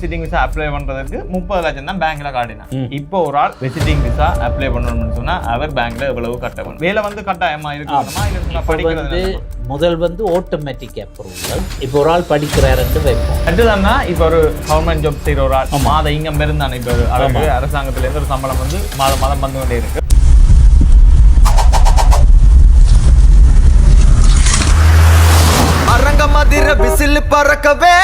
Visiting visa apply பண்றதுக்கு 30 லட்சம் தான் பேங்க்ல காட்டினான். இப்போ ஒரு ஆள் விசிட்டிங் விசா அப்ளை பண்ணணும்னு சொன்னா அவர் பேங்க்ல எவ்வளவு கட்டணும்? வேலை வந்து கட்டாயமா இருக்கணுமா இல்ல படிக்கிறது? முதல் வந்து ஆட்டோமேட்டிக் அப்ரூவல். இப்போ ஒரு ஆள் படிக்கிறாருன்னு வைப்போம். அடுத்ததுன்னா இப்போ ஒரு கவர்மெண்ட் ஜாப் செய்யற ஒரு ஆள் மாத இங்கம் இருந்தானே, இப்போ அரசாங்கத்துல இருந்து ஒரு சம்பளம் வந்து மாதம் வந்து கொண்டே இருக்கு. அரங்க மதிர விசில் பறக்கவே.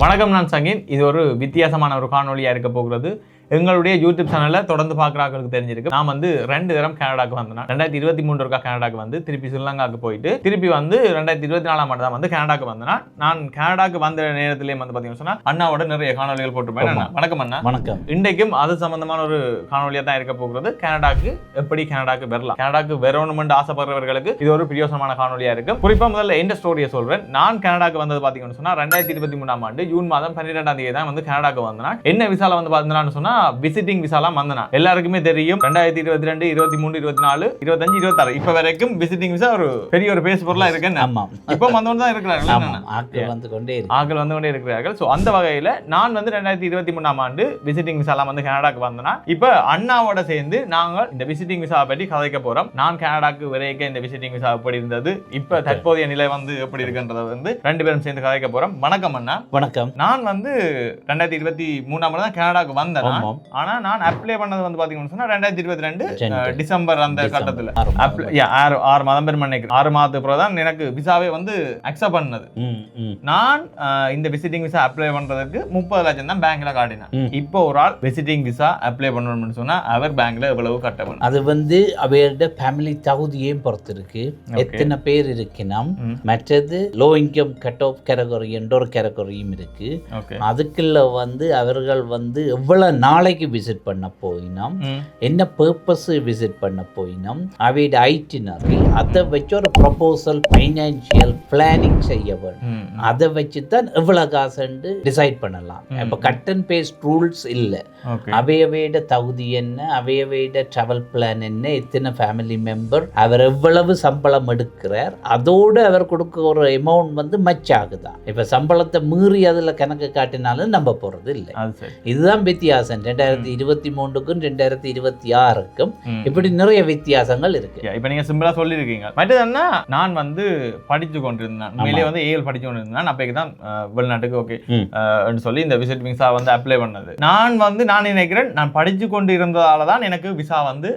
வணக்கம், நான் சங்கீன். இது ஒரு வித்தியாசமான ஒரு காணொலியா இருக்க போகிறது. எங்களுடைய யூடியூப் சேனல்ல தொடர்ந்து பார்க்குறாங்களுக்கு தெரிஞ்சிருக்கு. நான் வந்து 2 தரம் கனடாக்கு வந்தேன். 2023 கனடாக்கு வந்து திருப்பி ஸ்ரீலங்காவுக்கு போயிட்டு திருப்பி வந்து 2024 தான் வந்து கனடாக்கு வந்தேன். நான் கனடாக்கு வந்த நேரத்திலேயே வந்து பார்த்தீங்கன்னா சொன்னா அண்ணாவோட நிறைய காணொலிகள் போட்டுருப்பேன். வணக்கம் அண்ணா. வணக்கம். இன்றைக்கும் அது சம்பந்தமான ஒரு காணொலியா தான் இருக்க போகிறது. கனடாக்கு எப்படி கனடாக்கு வரலாம், கனடாக்கு வரணும்னு ஆசைப்படுறவர்களுக்கு இது ஒரு பிரியோசனமான காணொலியா இருக்கும். குறிப்பா முதல்ல இந்த ஸ்டோரியை சொல்றேன். நான் கனடாக்கு வந்தது பார்த்தீங்கன்னு சொன்னா 2023 ஜூன் மாதம் 12ஆம் தேதி தான் வந்து கனடாக்கு வந்தேன். என்ன விசால வந்து பார்த்தீங்கன்னு சொன்னா விசிட்டிங் விசாலாம் வந்தனா. எல்லாருக்குமே தெரியும் 2022, 23, 24, 25, 26 இப்ப வரைக்கும் விசிட்டிங் விசா ஒரு பெரிய ஒரு பேசு பொருளா இருக்கு. இப்ப வந்தவங்க தான் இருக்கிறார்கள், ஆட்கள் வந்து கொண்டே இருக்கிறார்கள். சோ அந்த வகையில நான் வந்து 2023 விசிட்டிங் விசாலாம் வந்து கனடாக்கு வந்தனா. இப்ப அண்ணாவோட சேர்ந்து நாங்கள் இந்த விசிட்டிங் விசா பற்றி கதைக்க போறோம். நான் கனடாக்கு வரைக்கும் இந்த விசிட்டிங் விசா எப்படி இருந்தது, இப்ப தற்போதைய நிலை வந்து எப்படி இருக்குன்றத வந்து 2 பேரும் சேர்ந்து கதைக்க போறோம். வணக்கம் அண்ணா. வணக்கம். நான் வந்து 2023 தான் கனடாக்கு வந்தேன். ஆனா நான் அப்ளை பண்ணது வந்து பாத்தீங்கன்னா சொன்னா 2022 டிசம்பர் அந்த கட்டத்துல 6 மாதம் பேர் நினைக்கிறேன். 6 மாதத்துக்கு பிறகு தான் எனக்கு விசாவே வந்து அக்செப்ட் பண்ணது. நான் இந்த விசிட்டிங் விசா அப்ளை பண்றதுக்கு 30 லட்சம் தான் பேங்க்ல காட்டினேன். இப்போ ஒரு ஆள் விசிட்டிங் விசா அப்ளை பண்ணணும்னு சொன்னா அவர் பேங்க்ல எவ்வளவு கட்டணும்? அது வந்து அவரோட ஃபேமிலி தகுதியையும் பொறுத்து இருக்கு, எத்தனை பேர் இருக்கணும். மற்றது low income cut off category என்ற ஒரு கேட்டகரியும் இருக்கு. அதுக்குள்ள வந்து அவர்கள் வந்து எவ்வளவு நாளைக்கு விசிட் பண்ண போயினோம், என்ன பர்பஸ் விசிட் பண்ண போயினோம், அவையோட ஐட்டினரி, அதை வச்சு ஒரு ப்ரொபோசல் ஃபைனான்சியல் பிளானிங் செய்ய வேண்டும். அதை வச்சு தான் எவ்வளவு காசுன்னு டிசைட் பண்ணலாம். இப்போ கட் அண்ட் பேஸ்ட் ரூல்ஸ் இல்லை. அவையோட தகுதி என்ன, அவையோட ட்ராவல் பிளான் என்ன, எத்தனை ஃபேமிலி மெம்பர், அவர் எவ்வளவு சம்பளம் எடுக்கிறார், அதோடு அவர் கொடுக்க ஒரு அமௌண்ட் வந்து மச் ஆகுதான். இப்போ சம்பளத்தை மீறி அதில் கணக்கு காட்டினாலும் நம்ப போறது இல்லை. இதுதான் வித்தியாசம் 2023க்கும் 2026க்கும். இப்படி நிறைய வித்தியாசங்கள் இருக்கு. இப்ப நீங்க சிம்பிளா சொல்லிருக்கீங்க. மற்றதுன்னா நான் வந்து படிச்சு கொண்டிருந்தேன், உண்மையிலேயே வந்து ஏஎல் படிச்சு கொண்டிருந்தேன். அப்போ தான் வெளிநாட்டுக்கு ஓகே சொல்லி இந்த விசிட் விசா வந்து அப்ளை பண்ணது. நான் நினைக்கிறேன் நான் படிச்சு கொண்டு இருந்ததால தான் எனக்கு விசா வந்து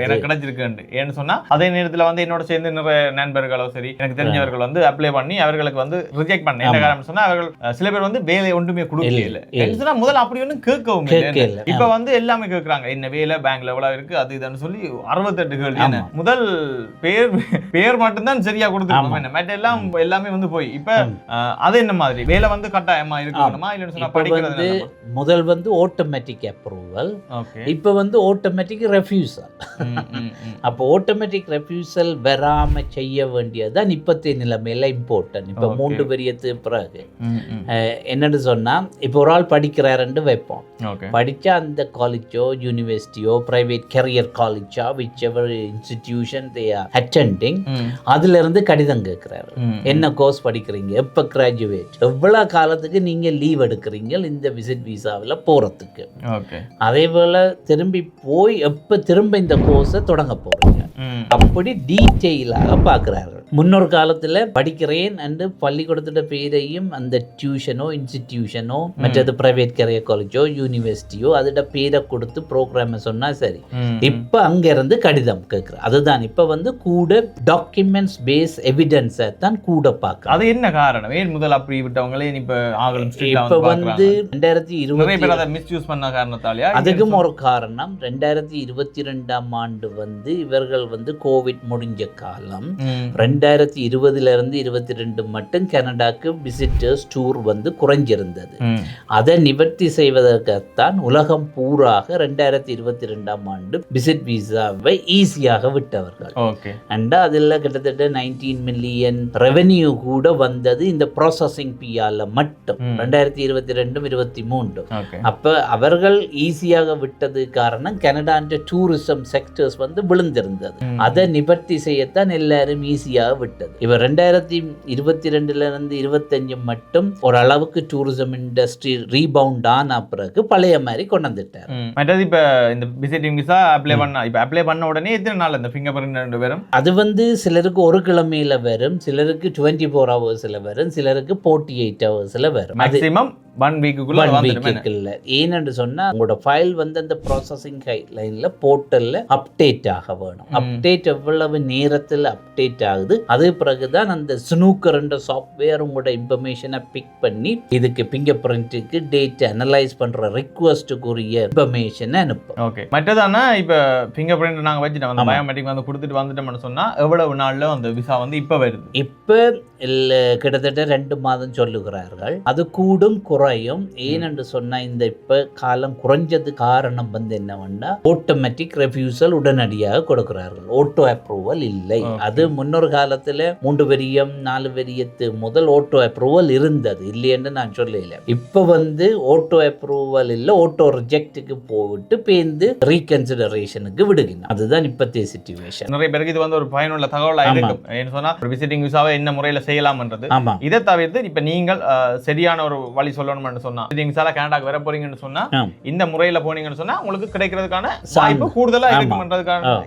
எனக்கு கிடைச்சிருக்கு. ஏன்னு சொன்னா அதே நேரத்தில் வந்து என்னோட சேர்ந்து நிறைய நண்பர்களோ சரி எனக்கு தெரிஞ்சவர்கள் வந்து அப்ளை பண்ணி அவர்களுக்கு வந்து ரிஜெக்ட் பண்ண. என்ன காரணம் சொன்னா அவர்கள் சில பேர் வந்து வேலை ஒன்றுமே கொடுக்கல. முதல்ல அப்படி ஒன்றும் கேட்கவும் இல்லை. இப்ப வந்து எல்லாமே கேட்கறாங்க, என்ன வேலை பேங்க்ல எவ்வளவு இருக்கு அது இதுன்னு சொல்லி 68 கேள்வி. முதல் பேர் மட்டும்தான் சரியா கொடுத்துருக்கோம், மற்ற எல்லாமே வந்து போய் இப்ப அது என்ன மாதிரி வேலை வந்து கட்டாயமா இருக்கணுமா இல்லன்னு சொன்னா படிக்கிறது? முதல் வந்து ஆட்டோமேட்டிக் அப்ரூவல், இப்ப வந்து ஆட்டோமேட்டிக் ரெஃப்யூசல். அப்போ ஆட்டோமேட்டிக் ரெஃப்யூசல் வராம செய்ய வேண்டியதுதான் இப்பத்திய நிலைமையில இம்பார்ட்டன்ட். இப்ப 3 பெரியத்துக்கு பிறகு என்னன்னு சொன்னா இப்போ ஒரு ஆள் படிக்கிறாருன்னு வைப்போம். படிச்சா அந்த காலேஜோ யூனிவர்சிட்டியோ பிரைவேட் கரியர் காலேஜா whichever institution they are attending, அதுல இருந்து கடிதம் கேட்கிறாரு. என்ன கோர்ஸ் படிக்கிறீங்க, எப்ப கிராஜுவேட், எவ்வளவு காலத்துக்கு நீங்க லீவ் எடுக்கிறீங்க இந்த விசிட் விசாவில் போறதுக்கு, அதே போல திரும்பி போய் எப்ப திரும்ப இந்த கோர்ஸை தொடங்க போறீங்க, அப்படி டீட்டெயிலாக பார்க்குறார்கள். முன்னொரு காலத்தில் படிக்கிறேன் என்று பள்ளிக்கூடத்தோட பேரையும் அந்த டியூஷனோ இன்ஸ்டிடியூஷனோ மற்றது பிரைவேட் கரியர் காலேஜோ யூனிவர்சிட்டியோ அதோட பேரை கொடுத்து ப்ரோக்ராம் சொன்னா சரி. இப்போ அங்கிருந்து கடிதம் கேட்குற அதுதான் இப்ப வந்து கூட டாக்குமெண்ட்ஸ் பேஸ் எவிடன்ஸை தான் கூட பார்க்க. அது என்ன காரணம்? ஏன் முதல் அப்படி விட்டவங்களே இப்ப வந்து 2020 மிஸ்யூஸ் பண்ண காரணத்தாலயா? அதுக்கும் ஒரு காரணம். 2022 ஆண்டு வந்து இவர்கள் வந்து கோவிட் முடிஞ்ச காலம். 2020 இருந்து 22 மட்டும் கனடாக்கு விசிட்டர்ஸ் டூர் வந்து குறைஞ்சிருந்தது. அதை நிவர்த்தி செய்வதற்குத்தான் உலகம் பூராக 2022 ஆண்டு விசிட் விசாவை ஈஸியாக விட்டவர்கள். அதில் கிட்டத்தட்ட 19 மில்லியன் ரெவென்யூ கூட வந்தது இந்த ப்ராசஸிங் பிஆல மட்டும் 2022-23. அப்ப அவர்கள் ஈஸியாக விட்டது காரணம் கனடா டூரிசம் செக்டர்ஸ் வந்து விழுந்திருந்தது. அதை நிவர்த்தி செய்யத்தான் எல்லாரும் ஈஸியாக உடனடியாக விட்டது. இப்போ 2022 இருந்து 25 மட்டும் ஓரளவுக்கு டூரிசம் இண்டஸ்ட்ரி ரீபவுண்ட் ஆன பிறகு பழைய மாதிரி கொண்டு வந்துட்டார். மற்றது இப்ப இந்த விசிட்டிங் விசா அப்ளை பண்ண உடனே எத்தனை நாள் இந்த ஃபிங்கர் பிரிண்ட் வரும்? அது வந்து சிலருக்கு ஒரு கிழமையில வரும், சிலருக்கு 24 ஹவர்ஸ்ல வரும், சிலருக்கு 48 ஹவர்ஸ்ல வரும். மேக்ஸிமம் 1 வீக்குக்குள்ள இல்ல. ஏன்னு சொன்னா உங்களோட ஃபைல் வந்து அந்த ப்ராசஸிங் கைட்லைன்ல போர்ட்டல்ல அப்டேட் ஆக வேணும். அப்டேட் எவ்வளவு நேரத்துல அப்டேட் ஆகுது, அது பிறகுதான் அந்த ஸ்னூக்கர் என்ற சாஃப்ட்வேர் உங்களோட இன்ஃபர்மேஷனை பிக் பண்ணி இதுக்கு ஃபிங்கர் பிரிண்ட்டுக்கு டேட்டா அனலைஸ் பண்ற ரிக்வெஸ்ட்டுக்குரிய இன்ஃபர்மேஷனை அனுப்பும். ஓகே. மற்றதானா இப்ப ஃபிங்கர் பிரிண்ட் நாங்க வச்சுட்டோம், அந்த பயோமெட்ரிக் வந்து கொடுத்துட்டு வந்துட்டோம்னு சொன்னா எவ்வளவு நாள்ல அந்த விசா வந்து இப்ப வருது? இப்ப கிட்டத்தட்ட 2 மாதம் சொல்லுகிறார்கள். அது கூடும் குறையும். ஏனென்று சொன்னா இந்த இப்ப காலம் குறைஞ்சது காரணம் வந்து என்னவென்னா ஆட்டோமேட்டிக் ரெஃப்யூசல் உடனடியாக கொடுக்கிறார்கள், ஓட்டோ அப்ரூவல் இல்லை. அது முன்னொரு காலத்துல 3 வரியம் 4 வரியத்து முதல் ஓட்டோ அப்ரூவல் இருந்தது, இல்லையென்று நான் சொல்லல. இப்ப வந்து ஓட்டோ அப்ரூவல் இல்ல, ஓட்டோ ரிஜெக்டுக்கு போட்டு பேருந்து ரீகன்சிடரேஷனுக்கு விடுகின்றன. அதுதான் இப்பத்திய சிச்சுவேஷன். நிறைய பேருக்கு இது வந்து ஒரு பயனுள்ள தகவலா இருக்கும். ஏன்னு சொன்னா விசிட்டிங் விசாவை என்ன முறையில செய்யலாம்ன்றது. இதை தவிர்த்து இப்ப நீங்கள் சரியான ஒரு வழி சொல்லணும்னு சொன்னா, விசிட்டிங் விசால கனடாக்கு வர போறீங்கன்னு சொன்னா இந்த முறையில போனீங்கன்னு சொன்னா உங்களுக்கு கிடைக்கிறதுக்கான வாய்ப்பு கூடுதலா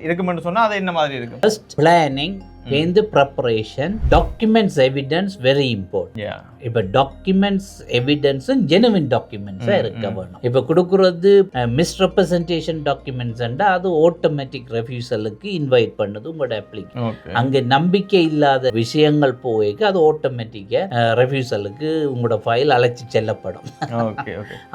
இருக்கும்னு சொன்னா அது என்ன மாதிரி இருக்கு? ஃபர்ஸ்ட் பிளானிங் இந்த preparation, documents evidence very important. இப்போ டாக்குமெண்ட்ஸ் எவிடன்ஸும் ஜெனுவின் டாக்குமெண்ட்ஸாக இருக்க வேணும். இப்போ கொடுக்குறது மிஸ்ரெப்ரசன்டேஷன் டாக்குமெண்ட்ஸ் அது ஆட்டோமேட்டிக் ரெஃப்யூசலுக்கு இன்வைட் பண்ணுது உங்களோட அப்ளிகேஷன். அங்கே நம்பிக்கை இல்லாத விஷயங்கள் போய்க்கு அது ஆட்டோமேட்டிக்காக ரெஃப்யூசலுக்கு உங்களோட ஃபைல் அழைச்சி செல்லப்படும்.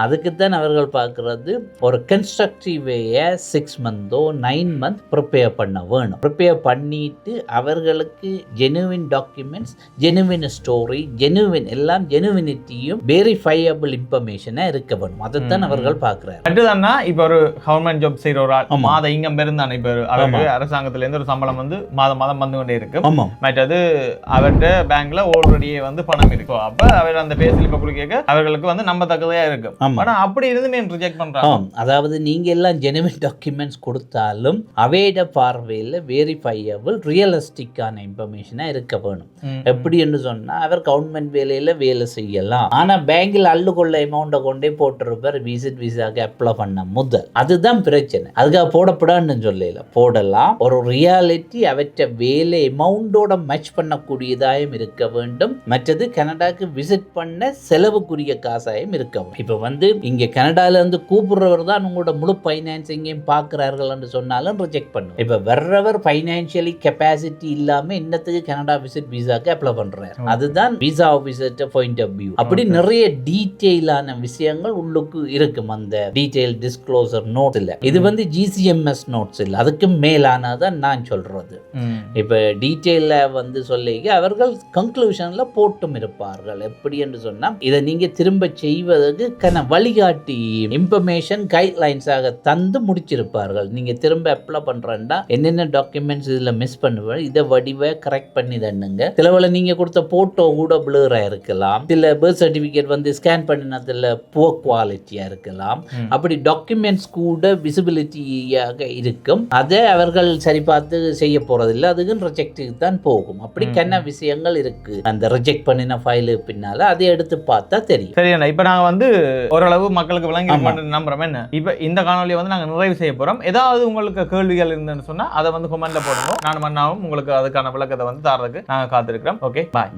அதுக்குத்தான் அவர்கள் பார்க்குறது ஒரு கன்ஸ்ட்ரக்டிவ் வேயை 6 மந்த்தோ 9 மந்த் ப்ரிப்பேர் பண்ண வேணும். ப்ரிப்பேர் பண்ணிட்டு அவர்களுக்கு genuine documents, genuine story, genuine எல்லாம் ஜெனுவினிட்டியும் வெரிஃபையபிள் இன்ஃபர்மேஷனா இருக்க வேணும். அதைத்தான் அவர்கள் பார்க்கிறாங்க. அதுதானா இப்போ ஒரு கவர்மெண்ட் ஜாப் செய்யற ஒரு ஆள் மாத இன்கம் இருந்தானே, இப்போ அவருக்கு அரசாங்கத்துல இருந்து ஒரு சம்பளம் வந்து மாதம் வந்து கொண்டே இருக்கு. மற்றது அவர்கிட்ட பேங்க்ல ஆல்ரெடியே வந்து பணம் இருக்கு. அப்ப அவர் அந்த பே ஸ்லிப்பை கொடுக்க அவர்களுக்கு வந்து நம்பத்தக்கதையா இருக்கு. ஆனா அப்படி இருந்து ரிஜெக்ட் பண்றாங்க. அதாவது நீங்க எல்லாம் ஜெனுவின் டாக்குமெண்ட்ஸ் கொடுத்தாலும் அவைட பார்வையில் வெரிஃபையபிள் ரியலிஸ்டிக்கான இன்ஃபர்மேஷனா இருக்க வேணும். எப்படி என்று சொன்னா அவர் கவர்மெண்ட் வேலையில வேலை செய்யலாம், ஆனா பேங்கில் அள்ளுகொள்ள அமௌண்ட்டை கொண்டே போட்டிருப்பார் விசிட் விசாக்கு அப்ளை பண்ண முதல். அதுதான் பிரச்சனை. அதுக்காக போடப்படான்னு சொல்லல, போடலாம். ஒரு ரியாலிட்டி அவற்றை வேலை அமௌண்டோட மேட்ச் பண்ணக்கூடியதாயும் இருக்க வேண்டும். மற்றது கனடாக்கு விசிட் பண்ண செலவுக்குரிய காசாயும் இருக்க வேண்டும். இப்ப வந்து இங்க கனடால இருந்து கூப்பிடுறவர் தான் உங்களோட முழு பைனான்சிங்கையும் பார்க்கிறார்கள் என்று சொன்னாலும் ரிஜெக்ட் பண்ணும். இப்ப வர்றவர் பைனான்சியலி கெப்பாசிட்டி இல்லாம இன்னத்துக்கு கனடா விசிட் விசாக்கு அப்ளை பண்றாரு. அதுதான் visa officer point of view. அப்படி நிறைய டீடைலான விஷயங்கள் உள்ளுக்கு இருக்கும் அந்த டீடைல் டிஸ்க்ளோசர் நோட்ஸ்ல. இது வந்து ஜிசிஎம்எஸ் நோட்ஸ் இல்ல, அதுக்கு மேலானதான் நான் சொல்றது. இப்ப டீடைல வந்து சொல்லிக்க அவர்கள் கன்க்ளூஷன்ல போட்டும் இருப்பார்கள். எப்படி என்று சொன்னா இதை நீங்க திரும்ப செய்வதற்கு வழிகாட்டி இன்ஃபர்மேஷன் கைட்லைன்ஸாக தந்து முடிச்சிருப்பார்கள். நீங்க திரும்ப அப்ளை பண்றேன்டா என்னென்ன டாக்குமெண்ட்ஸ் இதுல மிஸ் பண்ணுவேன், இதை வடிவை கரெக்ட் பண்ணி தண்ணுங்க. சிலவளை நீங்க கொடுத்த போட்டோ கூட பிளர் ஆயிருக்கலாம், சில பர்த் சர்டிபிகேட் வந்து ஸ்கேன் பண்ணினதுல புவர் குவாலிட்டியா இருக்கலாம். அப்படி டாக்குமெண்ட்ஸ் கூட விசிபிலிட்டியாக இருக்கும். அதை அவர்கள் சரி பார்த்து செய்ய போறதில்லை, அதுக்கு ரிஜெக்டுக்கு தான் போகும். அப்படி கண்ண விஷயங்கள் இருக்கு அந்த ரிஜெக்ட் பண்ணின ஃபைலு பின்னால. அதை எடுத்து பார்த்தா தெரியும். சரி, இப்ப நாங்க வந்து ஓரளவு மக்களுக்கு விளங்கி நம்புறோம். என்ன இப்ப இந்த காணொலியை வந்து நாங்க நிறைவு செய்ய போறோம். ஏதாவது உங்களுக்கு கேள்விகள் இருந்துன்னு சொன்னா அதை வந்து கமெண்ட்ல போடுங்க. நான் மன்னாவும் உங்களுக்கு அதுக்கான விளக்கத்தை வந்து தரதுக்கு நாங்க காத்திருக்கிறோம். ஓகே, பாய்.